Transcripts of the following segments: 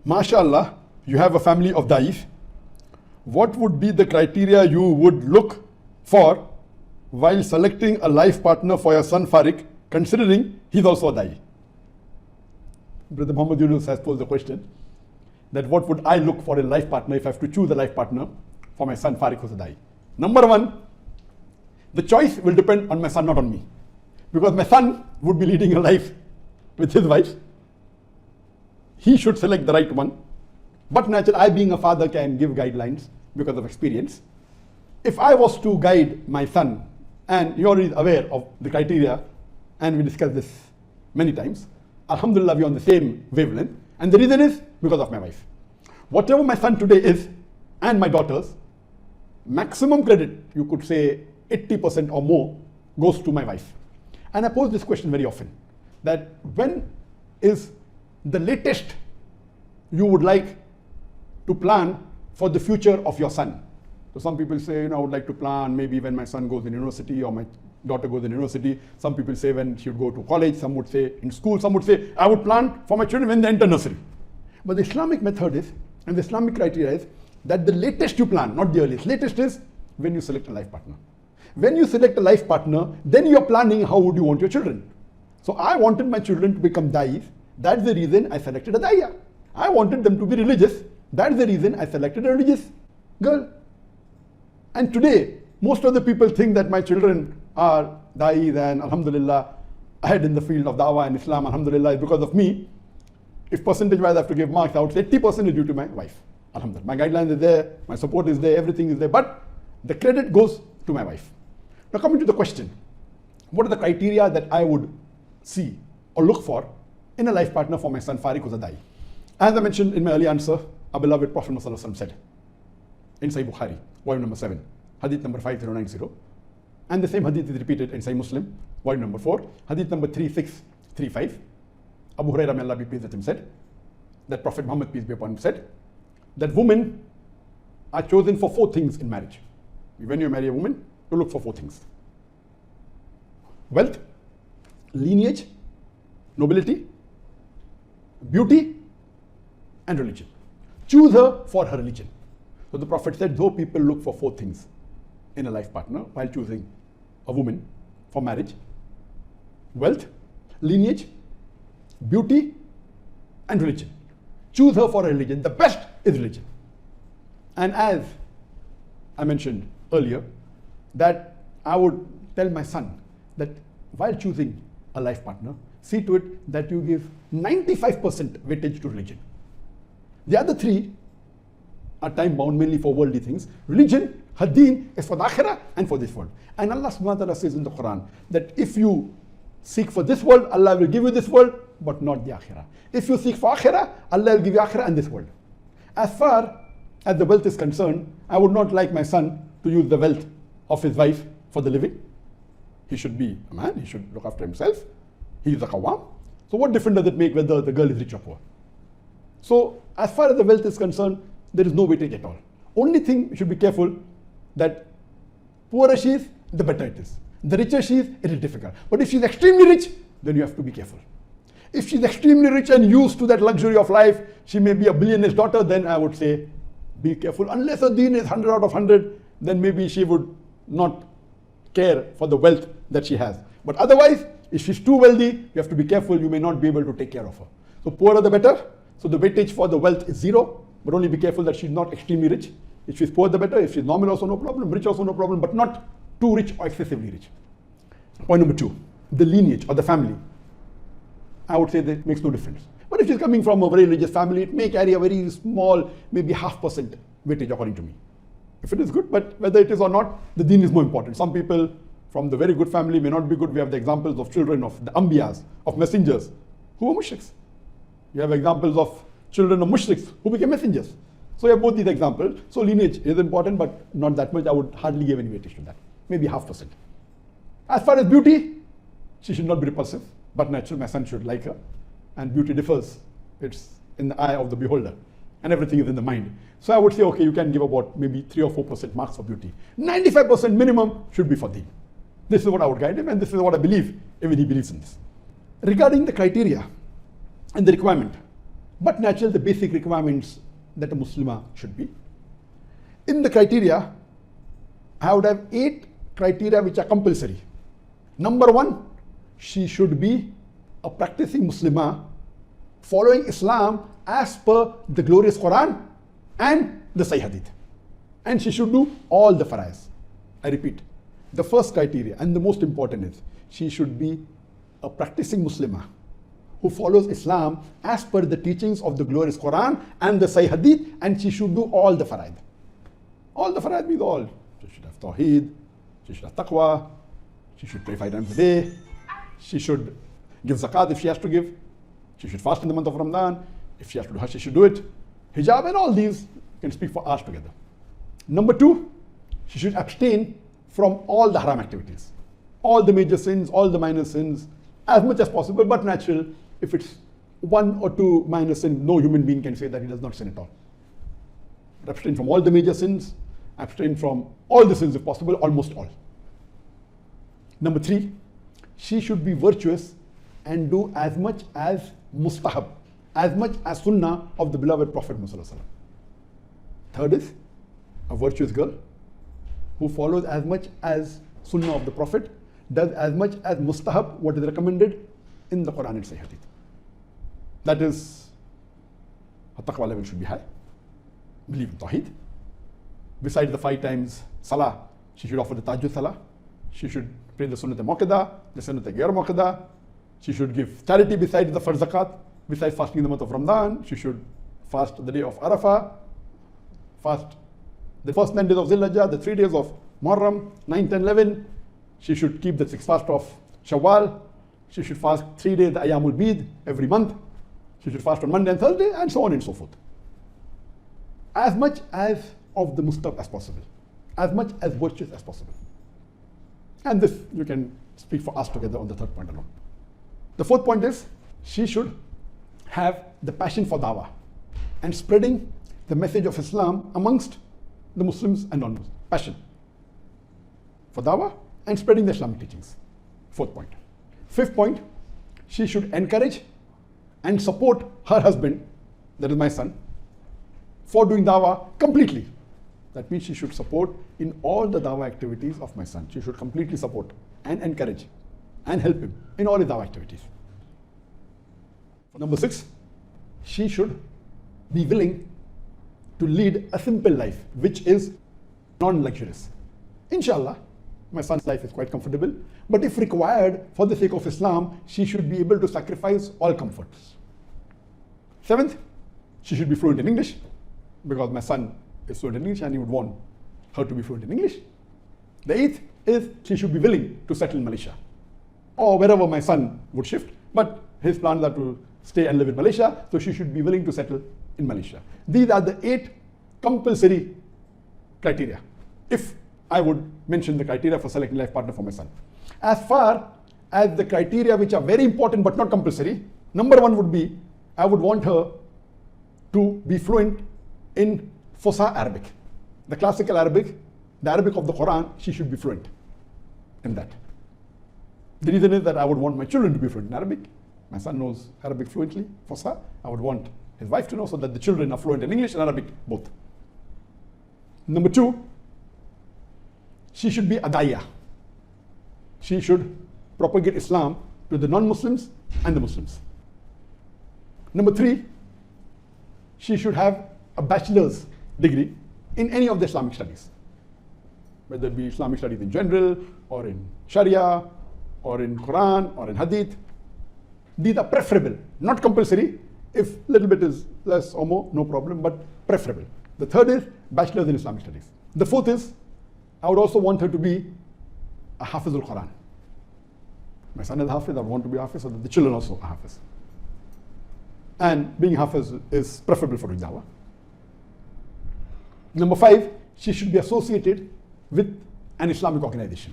MashaAllah, you have a family of da'if. What would be the criteria you would look for while selecting a life partner for your son Farik, considering he's also a da'i? Brother Muhammad Yunus has posed the question that what would I look for in a life partner if I have to choose a life partner for my son Farik who's a da'i? Number one, the choice will depend on my son, not on me. Because my son would be leading a life with his wife. He should select the right one. But naturally, I being a father can give guidelines because of experience. If I was to guide my son, and you're already aware of the criteria, and we discussed this many times, Alhamdulillah, we're on the same wavelength. And the reason is because of my wife. Whatever my son today is, and my daughters, maximum credit, you could say 80% or more, goes to my wife. And I pose this question very often, that when is the latest you would like to plan for the future of your son? So some people say, I would like to plan maybe when my son goes in university or my daughter goes in university. Some people say when she would go to college. Some would say in school. Some would say, I would plan for my children when they enter nursery. But the Islamic method is, and the Islamic criteria is, that the latest you plan, not the earliest. Latest is when you select a life partner. When you select a life partner, then you're planning how would you want your children. So I wanted my children to become da'is. That's the reason I selected a da'iyah. I wanted them to be religious. That's the reason I selected a religious girl. And today, most of the people think that my children are da'is and alhamdulillah, ahead in the field of da'wah and Islam, alhamdulillah, is because of me. If percentage-wise I have to give marks, I would say 80% is due to my wife. Alhamdulillah. My guidelines is there, my support is there, everything is there, but the credit goes to my wife. Now coming to the question, what are the criteria that I would see or look for in a life partner for my son Farik who's a da'i? As I mentioned in my early answer, our beloved Prophet Muhammad said in Sahih Bukhari, volume number 7, hadith number 5090, and the same hadith is repeated in Sahih Muslim, volume number 4, hadith number 3635. Abu Hurairah, may Allah be pleased with him, said that Prophet Muhammad, peace be upon him, said that women are chosen for 4 things in marriage. When you marry a woman, you look for 4 things: wealth, lineage, nobility, beauty, and religion. Choose her for her religion. So the Prophet said, though people look for 4 things in a life partner while choosing a woman for marriage: wealth, lineage, beauty, and religion. Choose her for her religion. The best is religion. And as I mentioned earlier, that I would tell my son that while choosing a life partner, see to it that you give 95% weightage to religion. The other 3 are time bound, mainly for worldly things. Religion, deen, is for the akhirah and for this world. And Allah subhanahu wa ta'ala says in the Quran that if you seek for this world, Allah will give you this world, but not the akhirah. If you seek for akhirah, Allah will give you akhirah and this world. As far as the wealth is concerned, I would not like my son to use the wealth of his wife for the living. He should be a man, he should look after himself. He is a qawwam. So what difference does it make whether the girl is rich or poor? So as far as the wealth is concerned, there is no weightage at all. Only thing you should be careful that poorer she is, the better it is. The richer she is, it is difficult. But if she's extremely rich, then you have to be careful. If she's extremely rich and used to that luxury of life, she may be a billionaire's daughter, then I would say be careful. Unless her deen is 100 out of 100, then maybe she would not care for the wealth that she has. But otherwise, if she's too wealthy, you have to be careful, you may not be able to take care of her. So poorer the better. So the weightage for the wealth is 0, but only be careful that she's not extremely rich. If she's poor, the better. If she's normal, also no problem. Rich, also no problem, but not too rich or excessively rich. Point number 2, the lineage or the family. I would say that it makes no difference. But if she's coming from a very religious family, it may carry a very small, maybe 0.5% weightage according to me. If it is good, but whether it is or not, the deen is more important. Some people from the very good family may not be good. We have the examples of children of the Ambiyas, of messengers, who were mushriks. You have examples of children of mushriks who became messengers. So you have both these examples. So lineage is important, but not that much. I would hardly give any weightage to that. Maybe 0.5%. As far as beauty, she should not be repulsive, but naturally my son should like her. And beauty differs. It's in the eye of the beholder. And everything is in the mind. So I would say, okay, you can give about maybe 3 or 4% marks for beauty. 95% minimum should be for deen. This is what I would guide him, and this is what I believe, even he believes in this. Regarding the criteria and the requirement, but natural, the basic requirements that a Muslimah should be. In the criteria, I would have 8 criteria which are compulsory. Number 1, she should be a practicing Muslimah following Islam as per the glorious Quran and the Sahih Hadith. And she should do all the fara'is. I repeat, the first criteria and the most important is she should be a practicing Muslimah who follows Islam as per the teachings of the glorious Quran and the Sahih Hadith, and she should do all the fara'id. All the fara'id means all. She should have tawheed, she should have taqwa, she should pray 5 times a day, she should give zakat if she has to give, she should fast in the month of Ramadan, if she has to do hajj, she should do it. Hijab and all these can speak for hours together. Number 2, she should abstain from all the haram activities. All the major sins, all the minor sins, as much as possible, but natural. If it's 1 or 2 minor sins, no human being can say that he does not sin at all. But abstain from all the major sins, abstain from all the sins if possible, almost all. Number 3, she should be virtuous and do as much as mustahab, as much as sunnah of the beloved Prophet Muhammad. Third is a virtuous girl who follows as much as sunnah of the Prophet, does as much as mustahab, what is recommended in the Quran and Sahih Hadith. That is, her taqwa level should be high, believe in tawheed. Besides the 5 times salah, she should offer the tahajjud salah, she should pray the sunnat al-muqadda, the sunnat al-muqadda, she should give charity besides the farz zakat, besides fasting in the month of Ramadan, she should fast the day of Arafah, fast the first 9 days of Zil-Hijjah, the 3 days of Muharram, 9, 10, 11. She should keep the 6th fast of Shawwal. She should fast 3 days, the Ayyamul Bid, every month. She should fast on Monday and Thursday, and so on and so forth. As much as of the mustahab as possible. As much as virtuous as possible. And this you can speak for us together on the third point alone. The fourth point is, she should have the passion for dawah and spreading the message of Islam amongst the Muslims and non-Muslims. Passion for dawah and spreading the Islamic teachings. Fourth point. Fifth point, she should encourage and support her husband, that is my son, for doing dawah completely. That means she should support in all the dawah activities of my son. She should completely support and encourage and help him in all his dawah activities. Number 6, she should be willing to lead a simple life, which is non-luxurious. Inshallah, my son's life is quite comfortable, but if required for the sake of Islam, she should be able to sacrifice all comforts. 7th, she should be fluent in English, because my son is fluent in English and he would want her to be fluent in English. The 8th is she should be willing to settle in Malaysia or wherever my son would shift, but his plans are to stay and live in Malaysia, so she should be willing to settle in Malaysia. These are the 8 compulsory criteria, if I would mention the criteria for selecting life partner for my son. As far as the criteria which are very important but not compulsory, number 1 would be, I would want her to be fluent in Fusha Arabic. The classical Arabic, the Arabic of the Quran, she should be fluent in that. The reason is that I would want my children to be fluent in Arabic. My son knows Arabic fluently, Fusha. I would want his wife to know, so that the children are fluent in English and Arabic both. Number 2, she should be a da'iyah. She should propagate Islam to the non-Muslims and the Muslims. Number 3, she should have a bachelor's degree in any of the Islamic studies, whether it be Islamic studies in general, or in Sharia, or in Quran, or in Hadith. These are preferable, not compulsory. If little bit is less or more, no problem, but preferable. The third is bachelor's in Islamic studies. The fourth is, I would also want her to be a Hafiz al-Quran. My son is Hafiz, I want to be Hafiz, so that the children also are Hafiz. And being Hafiz is preferable for doing dawah. Number 5, she should be associated with an Islamic organization.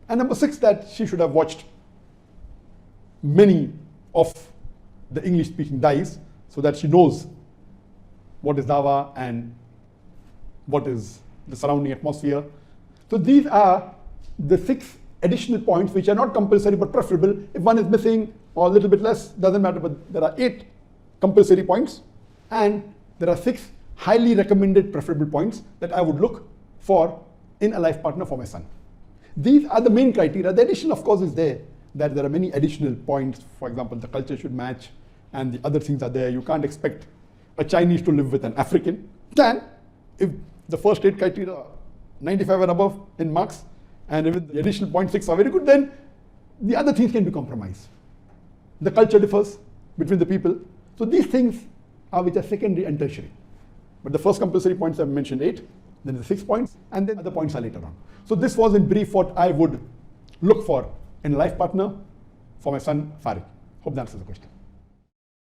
And number 6, that she should have watched many of the English-speaking dais, so that she knows what is dawah and what is the surrounding atmosphere. So these are the 6 additional points which are not compulsory but preferable. If one is missing or a little bit less, doesn't matter, but there are 8 compulsory points, and there are 6 highly recommended preferable points that I would look for in a life partner for my son. These are the main criteria. The addition, of course, is there, that there are many additional points. For example, the culture should match, and the other things are there. You can't expect a Chinese to live with an African. Can, if the first 8 criteria are 95 and above in marks, and if the additional 0.6 are very good, then the other things can be compromised. The culture differs between the people. So these things are which are secondary and tertiary. But the first compulsory points I've mentioned 8, then the 6 points, and then other points are later on. So this was in brief what I would look for in a life partner for my son Farid. Hope that answers the question.